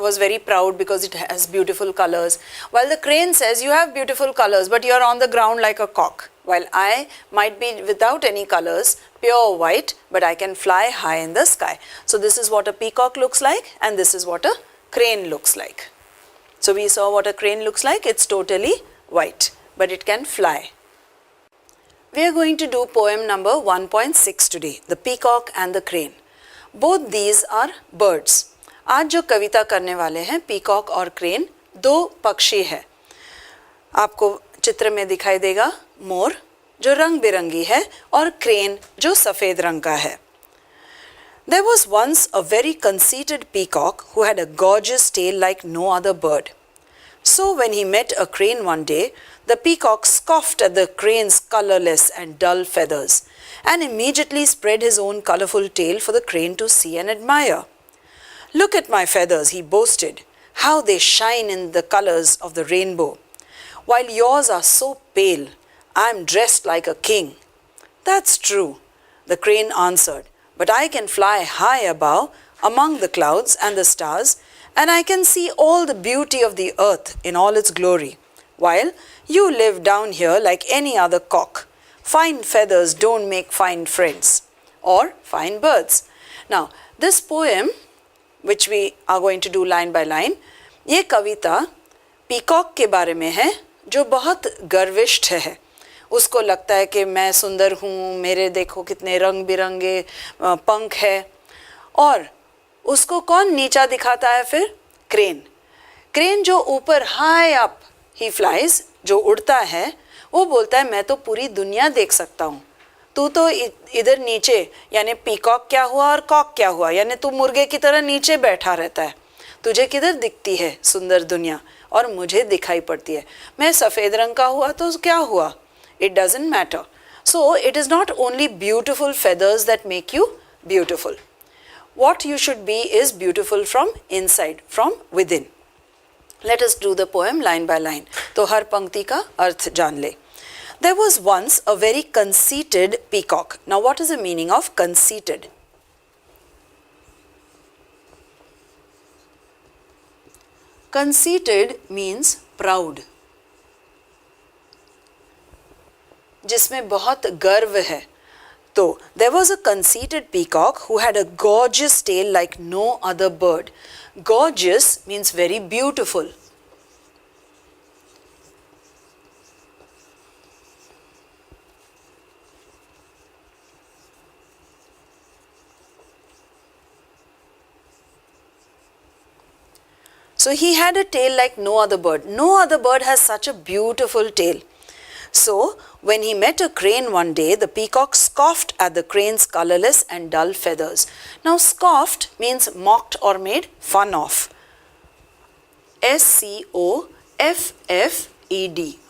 was very proud because it has beautiful colors. While the crane says, you have beautiful colors, but you are on the ground like a cock. While I might be without any colors, pure white, but I can fly high in the sky. So this is what a peacock looks like, and this is what a crane looks like. So we saw what a crane looks like. It's totally white, but it can fly. We are going to do poem number 1.6 today, The Peacock and the Crane. Both these are birds. आज जो कविता करने वाले हैं peacock और crane, दो पक्षी है. आपको चित्र में दिखाई देगा मोर जो रंग बिरंगी है और क्रेन जो सफेद रंग का है. There was once a very conceited peacock who had a gorgeous tail like no other bird. So when he met a crane one day, the peacock scoffed at the crane's colorless and dull feathers and immediately spread his own colorful tail for the crane to see and admire. Look at my feathers, he boasted, how they shine in the colors of the rainbow. While yours are so pale, I am dressed like a king. That's true, the crane answered, but I can fly high above among the clouds and the stars, and I can see all the beauty of the earth in all its glory, while you live down here like any other cock. Fine feathers don't make fine friends or fine birds. Now, this poem, which we are going to do line by line, ये कविता peacock के बारे में है जो बहुत गर्विष्ठ है. उसको लगता है कि मैं सुंदर हूँ, मेरे देखो कितने रंग बिरंगे पंख है. और उसको कौन नीचा दिखाता है फिर? क्रेन. क्रेन जो ऊपर हाई अप ही फ्लाइज, जो उड़ता है, वो बोलता है मैं तो पूरी दुनिया देख सकता हूँ. तू तो इधर नीचे, यानी पीकॉक क्या हुआ और कॉक क्या हुआ, यानी तू मुर्गे की तरह नीचे बैठा रहता है. तुझे किधर दिखती है सुंदर दुनिया और मुझे दिखाई पड़ती है. मैं सफ़ेद रंग का हुआ तो क्या हुआ? It doesn't matter. So it is not only beautiful feathers that make you beautiful. What you should be is beautiful from inside, from within. Let us do the poem line by line. तो हर पंक्ति का अर्थ जान ले. There was once a very conceited peacock. Now what is the meaning of conceited? Conceited means proud. जिसमें बहुत गर्व है. तो there was a conceited peacock who had a gorgeous tail like no other bird. Gorgeous means very beautiful. So he had a tail like no other bird. No other bird has such a beautiful tail. So when he met a crane one day, the peacock scoffed at the crane's colorless and dull feathers. Now scoffed means mocked or made fun of. S-C-O-F-F-E-D.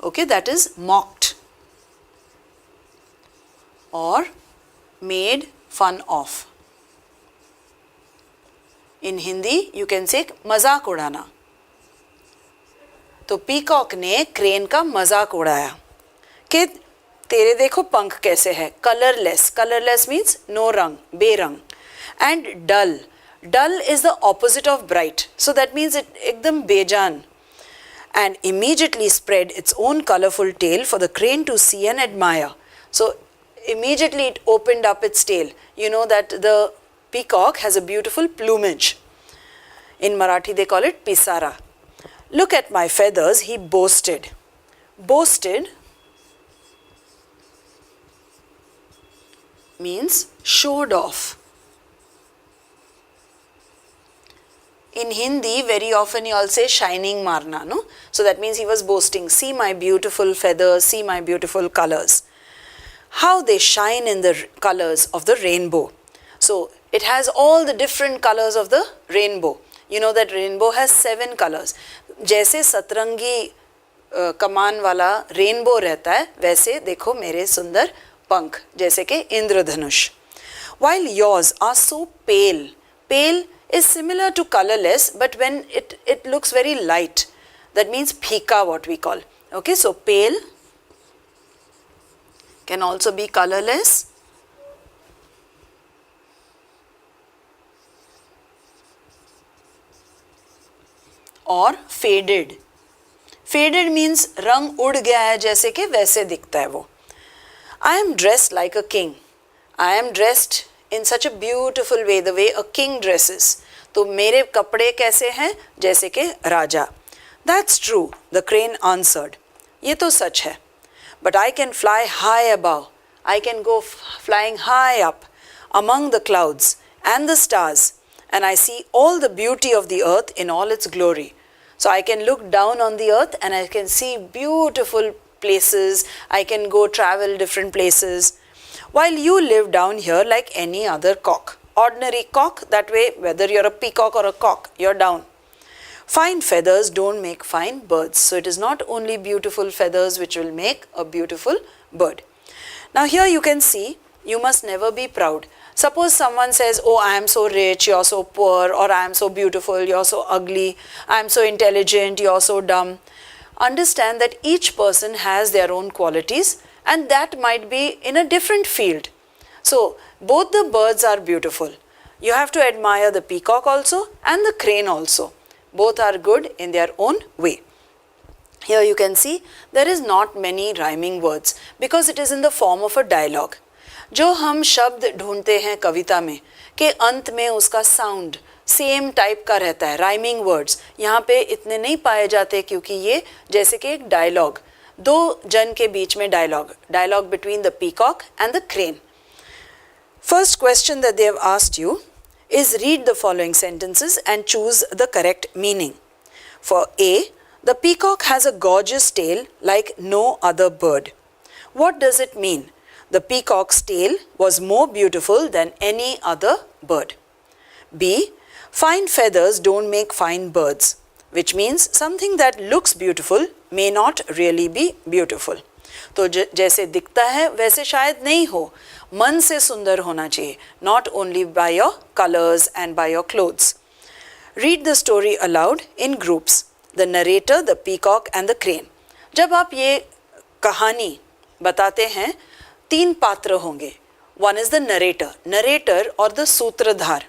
Okay, that is mocked or made fun of. In Hindi, you can say मजाक उड़ाना. तो peacock ने crane का मजाक उड़ाया कि तेरे देखो पंख कैसे है. कलरलेस. कलरलेस मीन्स नो रंग, बेरंग. And dull. Dull is the opposite of bright. So that means it एकदम बेजान. And immediately spread its own colorful tail for the crane to see and admire. So immediately it opened up its tail. You know that the peacock has a beautiful plumage. In Marathi they call it pisara. Look at my feathers, he boasted. Boasted means showed off. In Hindi, very often you all say shining marna, no? So that means he was boasting, see my beautiful feathers, see my beautiful colors. How they shine in the colors of the rainbow. So it has all the different colors of the rainbow. You know that rainbow has 7 colors. जैसे सतरंगी कमान वाला rainbow रहता है, वैसे देखो मेरे सुंदर पंख, जैसे कि इंद्रधनुष. While yours are so pale. Pale is similar to colorless, but when it looks very light, that means phika, what we call. Okay, so pale can also be colorless. or faded. Faded means रंग उड़ गया है जैसे कि वैसे दिखता है वो. I am dressed like a king. I am dressed in such a beautiful way, the way a king dresses. तो मेरे कपड़े कैसे हैं जैसे कि राजा. That's true, the crane answered. ये तो सच है. But I can fly high above. I can go flying high up among the clouds and the stars, and I see all the beauty of the earth in all its glory. So I can look down on the earth and I can see beautiful places. I can go travel different places. While you live down here like any other cock. Ordinary cock, that way whether you're a peacock or a cock, you're down. Fine feathers don't make fine birds. So it is not only beautiful feathers which will make a beautiful bird. Now here you can see, you must never be proud. Suppose someone says, oh, I am so rich, you're so poor, or I am so beautiful, you're so ugly, I am so intelligent, you're so dumb. Understand that each person has their own qualities and that might be in a different field. So both the birds are beautiful. You have to admire the peacock also and the crane also. Both are good in their own way. Here you can see there is not many rhyming words because it is in the form of a dialogue. जो हम शब्द ढूंढते हैं कविता में के अंत में उसका साउंड सेम टाइप का रहता है, राइमिंग वर्ड्स यहाँ पे इतने नहीं पाए जाते क्योंकि ये जैसे कि एक डायलॉग, दो जन के बीच में dialogue between the peacock and the crane. First question that they have asked you is read the following sentences and choose the correct meaning. For A, the peacock has a gorgeous tail like no other bird. What does it mean? The peacock's tail was more beautiful than any other bird. B, fine feathers don't make fine birds, which means something that looks beautiful may not really be beautiful. तो जैसे दिखता है वैसे शायद नहीं हो, मन से सुंदर होना चाहिए, not only by your colors and by your clothes. Read the story aloud in groups. The narrator, the peacock and the crane. जब आप ये कहानी बताते हैं, तीन पात्र होंगे. One is the narrator or the सूत्रधार.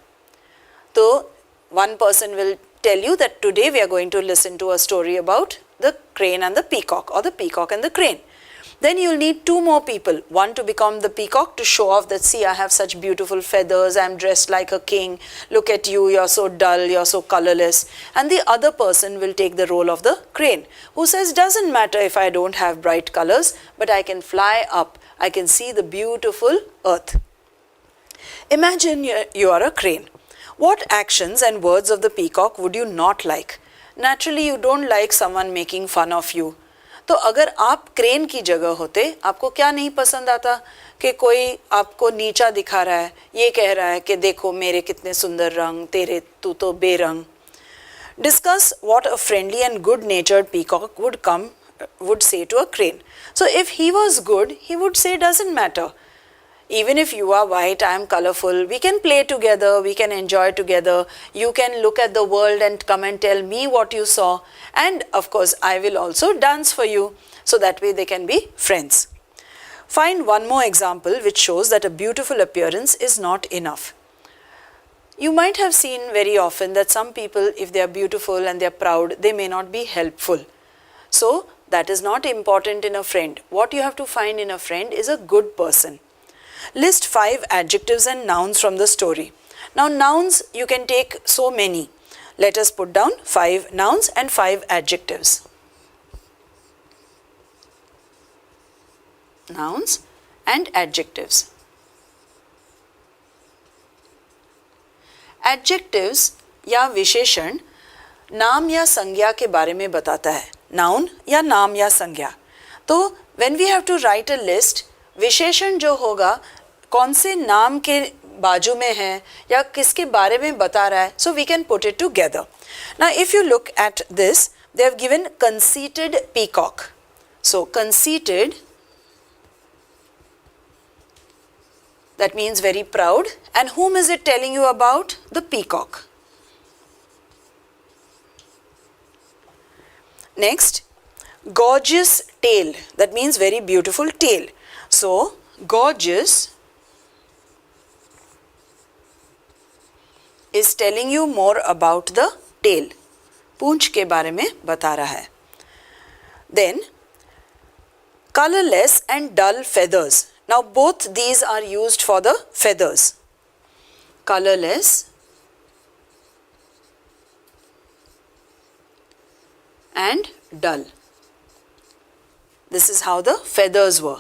तो one person will tell you that today we are going to listen to a story about the crane and the peacock, or the peacock and the crane. Then you'll need two more people. One to become the peacock to show off that, see, I have such beautiful feathers, I'm dressed like a king, look at you, you're so dull, you're so colorless. And the other person will take the role of the crane, who says, doesn't matter if I don't have bright colors, but I can fly up, I can see the beautiful earth. Imagine you are a crane. What actions and words of the peacock would you not like? Naturally, you don't like someone making fun of you. तो अगर आप crane की जगह होते, आपको क्या नहीं पसंद आता कि कोई आपको नीचा दिखा रहा है, ये कह रहा है कि देखो मेरे कितने सुंदर रंग, तेरे तू तो बेरंग. Discuss what a friendly and good-natured peacock would say to a crane. So if he was good, he would say, doesn't matter. Even if you are white, I am colorful, we can play together, we can enjoy together, you can look at the world and come and tell me what you saw, and of course I will also dance for you, so that way they can be friends. Find one more example which shows that a beautiful appearance is not enough. You might have seen very often that some people, if they are beautiful and they are proud, they may not be helpful. So that is not important in a friend. What you have to find in a friend is a good person. List 5 adjectives and nouns from the story. Now nouns you can take so many. Let us put down 5 nouns and 5 adjectives. Nouns and adjectives. Adjectives या विशेषण नाम या संज्ञा के बारे में बताता है. Noun या नाम या संज्ञा. तो when we have to write a list, विशेषण जो होगा कौन से नाम के बाजू में है या किसके बारे में बता रहा है, so we can put it together. Now if you look at this, they have given conceited peacock. So conceited, that means very proud, and whom is it telling you about? The peacock. Next, gorgeous tail, that means very beautiful tail. So gorgeous is telling you more about the tail. पूंछ के बारे में बता रहा है. Then colorless and dull feathers. Now both these are used for the feathers. Colorless and dull. This is how the feathers were.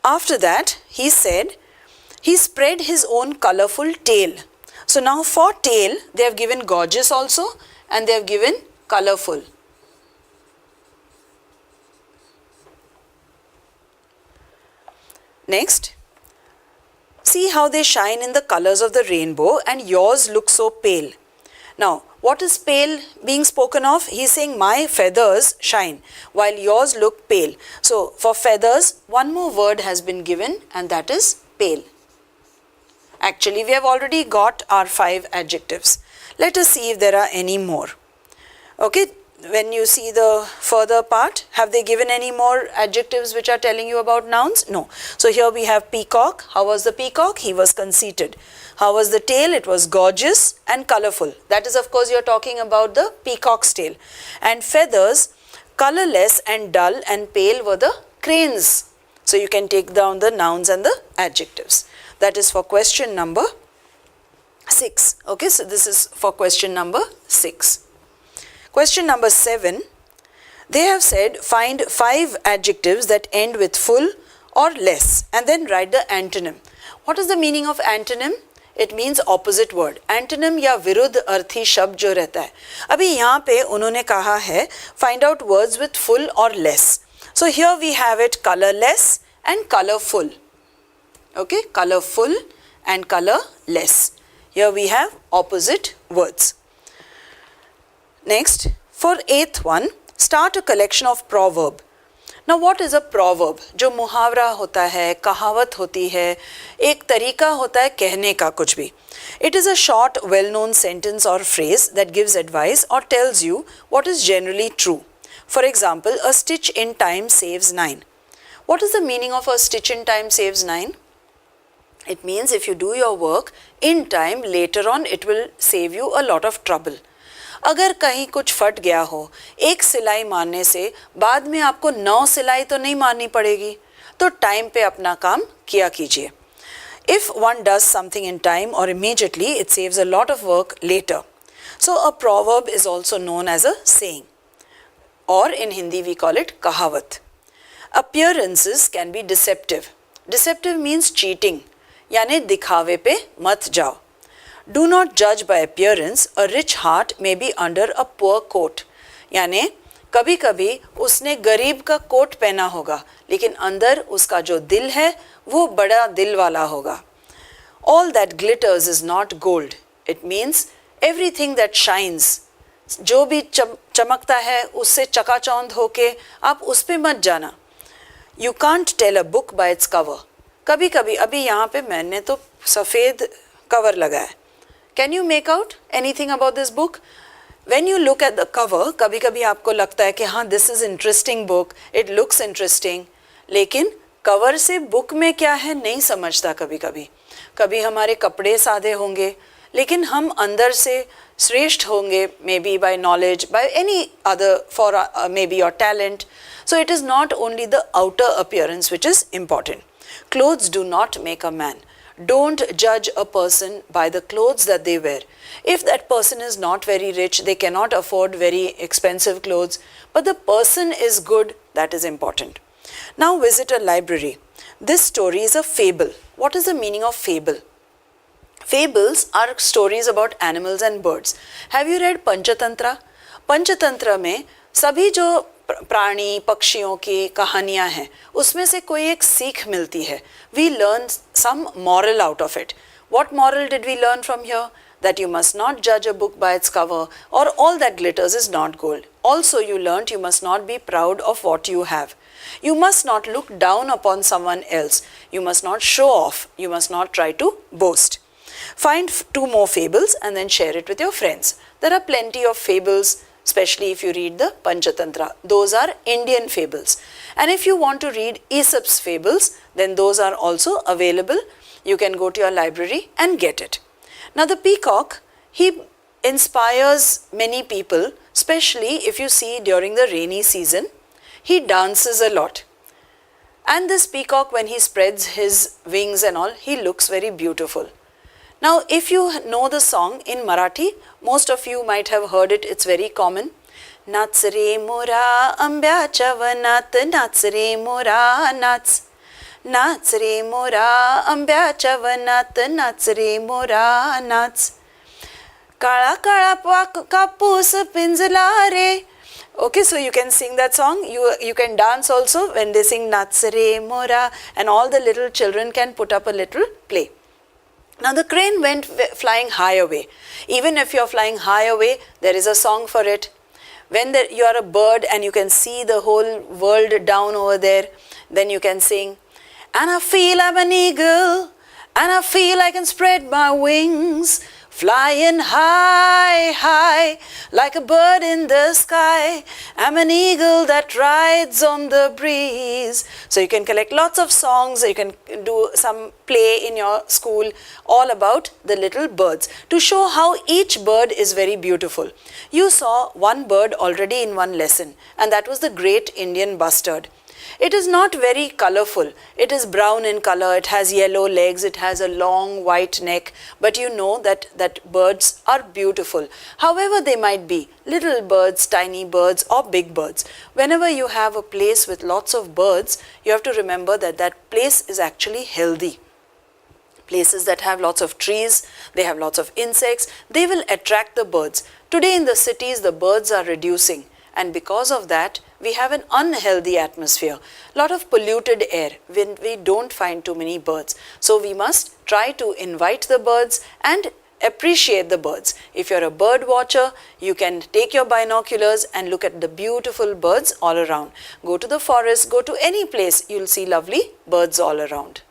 After that, he said, he spread his own colorful tail. So now for tail, they have given gorgeous also and they have given colorful. Next, see how they shine in the colors of the rainbow and yours look so pale. Now, what is pale being spoken of? He is saying my feathers shine while yours look pale. So, for feathers, one more word has been given and that is pale. Actually, we have already got our 5 adjectives. Let us see if there are any more. Okay, when you see the further part, have they given any more adjectives which are telling you about nouns? No. So here we have peacock. How was the peacock? He was conceited. How was the tail? It was gorgeous and colorful. That is, of course, you are talking about the peacock's tail. And feathers, colorless and dull and pale were the cranes. So you can take down the nouns and the adjectives. That is for question number 6. Okay, so this is for question number 6. Question number 7, they have said find 5 adjectives that end with full or less and then write the antonym. What is the meaning of antonym? It means opposite word. Antonym या विरुद्ध अर्थी शब्द जो रहता है. अभी यहाँ पे उन्होंने कहा है find out words with full or less. So here we have it colorless and colorful. Okay, colorful and colorless. Here we have opposite words. Next, for 8th one, start a collection of proverb. Now what is a proverb? जो मुहावरा होता है, कहावत होती है, एक तरीका होता है कहने का कुछ भी. It is a short, well-known sentence or phrase that gives advice or tells you what is generally true. For example, a stitch in time saves 9. What is the meaning of a stitch in time saves 9? It means if you do your work in time, later on it will save you a lot of trouble. अगर कहीं कुछ फट गया हो, एक सिलाई मारने से बाद में आपको 9 सिलाई तो नहीं मारनी पड़ेगी, तो टाइम पे अपना काम किया कीजिए. If one does something in time or immediately, it saves a lot of work later. So a proverb is also known as a saying, or in Hindi we call it kahavat. Appearances can be deceptive. Deceptive means cheating, यानी दिखावे पे मत जाओ. Do not judge by appearance. A rich heart may be under a poor coat. यानी कभी कभी उसने गरीब का कोट पहना होगा, लेकिन अंदर उसका जो दिल है वो बड़ा दिल वाला होगा. All that glitters is not gold. It means everything that shines. जो भी चमकता है उससे चकाचौंध होके आप उस पे मत जाना. You can't tell a book by its cover. कभी कभी अभी यहाँ पे मैंने तो सफ़ेद कवर लगा है. Can you make out anything about this book? When you look at the cover, कभी कभी आपको लगता है कि हाँ this is interesting book, it looks interesting, लेकिन कवर से बुक में क्या है नहीं समझता कभी कभी. कभी हमारे कपड़े सादे होंगे, लेकिन हम अंदर से श्रेष्ठ होंगे, maybe by knowledge, by any other, for maybe your talent. So it is not only the outer appearance which is important. Clothes do not make a man. Don't judge a person by the clothes that they wear. If that person is not very rich, they cannot afford very expensive clothes, but the person is good, that is important. Now visit a library. This story is a fable. What is the meaning of fable? Fables are stories about animals and birds. Have you read Panchatantra? Panchatantra में सभी जो प्राणी पक्षियों की कहानियाँ हैं उसमें से कोई एक सीख मिलती है. We learn some moral out of it. What moral did we learn from here? That you must not judge a book by its cover, or all that glitters is not gold. Also you learnt you must not be proud of what you have. You must not look down upon someone else. You must not show off. You must not try to boast. Find 2 more fables and then share it with your friends. There are plenty of fables, especially if you read the Panchatantra. Those are Indian fables. And if you want to read Aesop's fables, then those are also available. You can go to your library and get it. Now the peacock, he inspires many people, especially if you see during the rainy season. He dances a lot. And this peacock, when he spreads his wings and all, he looks very beautiful. Now, if you know the song in Marathi, most of you might have heard it, it's very common. नाच रे मोरा आंब्याच्या वनात, नाच रे मोरा नाच. नाच रे मोरा आंब्याच्या वनात, नाच रे मोरा नाच. काळा काळा कापूस पिंजला रे. Okay, so you can sing that song. You can dance also when they sing Naच re mora, and all the little children can put up a little play. Now the crane went flying high away. Even if you're flying high away, there is a song for it. When you are a bird and you can see the whole world down over there, then you can sing, and I feel I'm an eagle, and I feel I can spread my wings, flying high, high, like a bird in the sky. I'm an eagle that rides on the breeze. So you can collect lots of songs, you can do some play in your school all about the little birds to show how each bird is very beautiful. You saw one bird already in one lesson, and that was the great Indian bustard. It is not very colorful. It is brown in color, it has yellow legs, it has a long white neck, but you know that birds are beautiful. However they might be, little birds, tiny birds or big birds. Whenever you have a place with lots of birds, you have to remember that that place is actually healthy. Places that have lots of trees, they have lots of insects, they will attract the birds. Today in the cities, the birds are reducing, and because of that, we have an unhealthy atmosphere, lot of polluted air when we don't find too many birds. So we must try to invite the birds and appreciate the birds. If you're a bird watcher, you can take your binoculars and look at the beautiful birds all around. Go to the forest, go to any place, you'll see lovely birds all around.